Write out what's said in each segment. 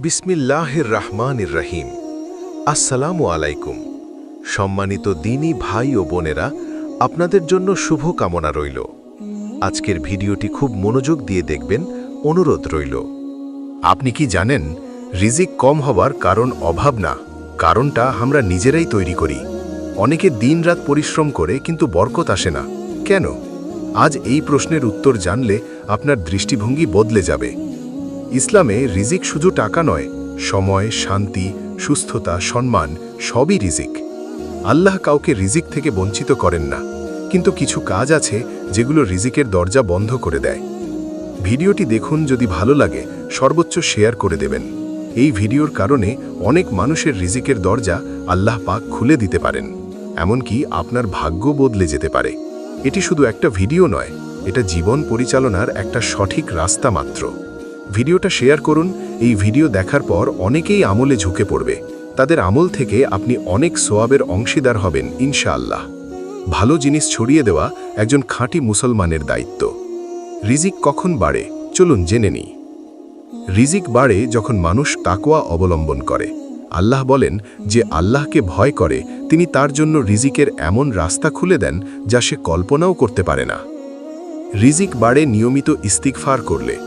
বিসমিল্লাহির রহমানির রহিম। আসসালামু আলাইকুম। সম্মানিত দ্বীনী ভাই ও বোনেরা, আপনাদের জন্য শুভ কামনা রইল। আজকের ভিডিওটি খুব মনোযোগ দিয়ে দেখবেন, অনুরোধ রইল। আপনি কি জানেন, রিজিক কম হবার কারণ অভাব না, কারণটা আমরা নিজেরাই তৈরি করি। অনেকে দিনরাত পরিশ্রম করে কিন্তু বরকত আসে না কেন? আজ এই প্রশ্নের উত্তর জানলে আপনার দৃষ্টিভঙ্গি বদলে যাবে। ইসলামে রিজিক শুধু টাকা নয়, সময়, শান্তি, সুস্থতা, সম্মান সবই রিজিক। আল্লাহ কাউকে রিজিক থেকে বঞ্চিত করেন না, কিন্তু কিছু কাজ আছে যেগুলো রিজিকের দরজা বন্ধ করে দেয়। ভিডিওটি দেখুন, যদি ভালো লাগে সর্বোচ্চ শেয়ার করে দেবেন। এই ভিডিওর কারণে অনেক মানুষের রিজিকের দরজা আল্লাহ পাক খুলে দিতে পারেন, এমনকি আপনার ভাগ্য বদলে যেতে পারে। এটি শুধু একটা ভিডিও নয়, এটা জীবন পরিচালনার একটা সঠিক রাস্তা মাত্র। ভিডিওটা শেয়ার করুন। এই ভিডিও দেখার পর অনেকেই আমলে ঝুঁকে পড়বে। তাদের আমল থেকে আপনি অনেক সোয়াবের অংশীদার হবেন ইনশাআল্লাহ। ভালো জিনিস ছড়িয়ে দেওয়া একজন খাঁটি মুসলমানের দায়িত্ব। রিজিক কখন বাড়ে, চলুন জেনে নিই। রিজিক বাড়ে যখন মানুষ তাকওয়া অবলম্বন করে। আল্লাহ বলেন, যে আল্লাহকে ভয় করে তিনি তার জন্য রিজিকের এমন রাস্তা খুলে দেন যা সে কল্পনাও করতে পারে না। রিজিক বাড়ে নিয়মিত ইস্তিগফার করলে।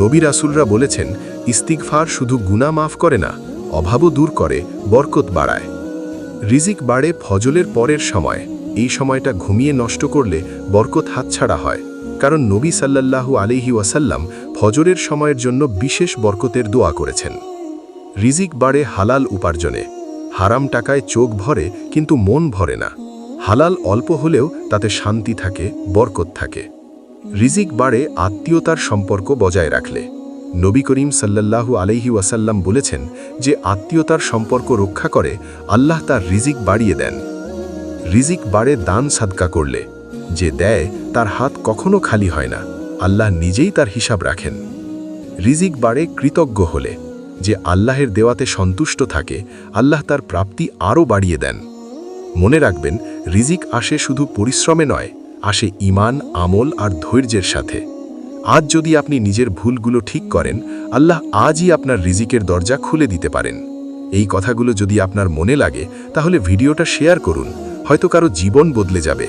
নবী রাসূলরা বলেছেন, ইস্তিগফার শুধু গুনাহ মাফ করে না, অভাবও দূর করে, বরকত বাড়ায়। রিজিক বাড়ে ফজরের পরের সময়। এই সময়টা ঘুমিয়ে নষ্ট করলে বরকত হাতছাড়া হয়, কারণ নবী সাল্লাল্লাহু আলাইহি ওয়াসাল্লাম ফজরের সময়ের জন্য বিশেষ বরকতের দোয়া করেছেন। রিজিক বাড়ে হালাল উপার্জনে। হারাম টাকায় চোখ ভরে কিন্তু মন ভরে না। হালাল অল্প হলেও তাতে শান্তি থাকে, বরকত থাকে। রিজিক বাড়ে আত্মীয়তার সম্পর্ক বজায় রাখলে। নবী করিম সাল্লাল্লাহু আলাইহি ওয়াসাল্লাম বলেছেন, যে আত্মীয়তার সম্পর্ক রক্ষা করে আল্লাহ তার রিজিক বাড়িয়ে দেন। রিজিক বাড়ে দান সাদকা করলে। যে দেয় তার হাত কখনো খালি হয় না, আল্লাহ নিজেই তার হিসাব রাখেন। রিজিক বাড়ে কৃতজ্ঞ হলে। যে আল্লাহের দেওয়াতে সন্তুষ্ট থাকে, আল্লাহ তার প্রাপ্তি আরও বাড়িয়ে দেন। মনে রাখবেন, রিজিক আসে শুধু পরিশ্রমে নয়, আসে ঈমান, আমল আর ধৈর্যের সাথে। আজ যদি আপনি নিজের ভুলগুলো ঠিক করেন, আল্লাহ আজই আপনার রিজিকের দরজা খুলে দিতে পারেন। এই কথাগুলো যদি আপনার মনে লাগে, তাহলে ভিডিওটা শেয়ার করুন, হয়তো কারো জীবন বদলে যাবে।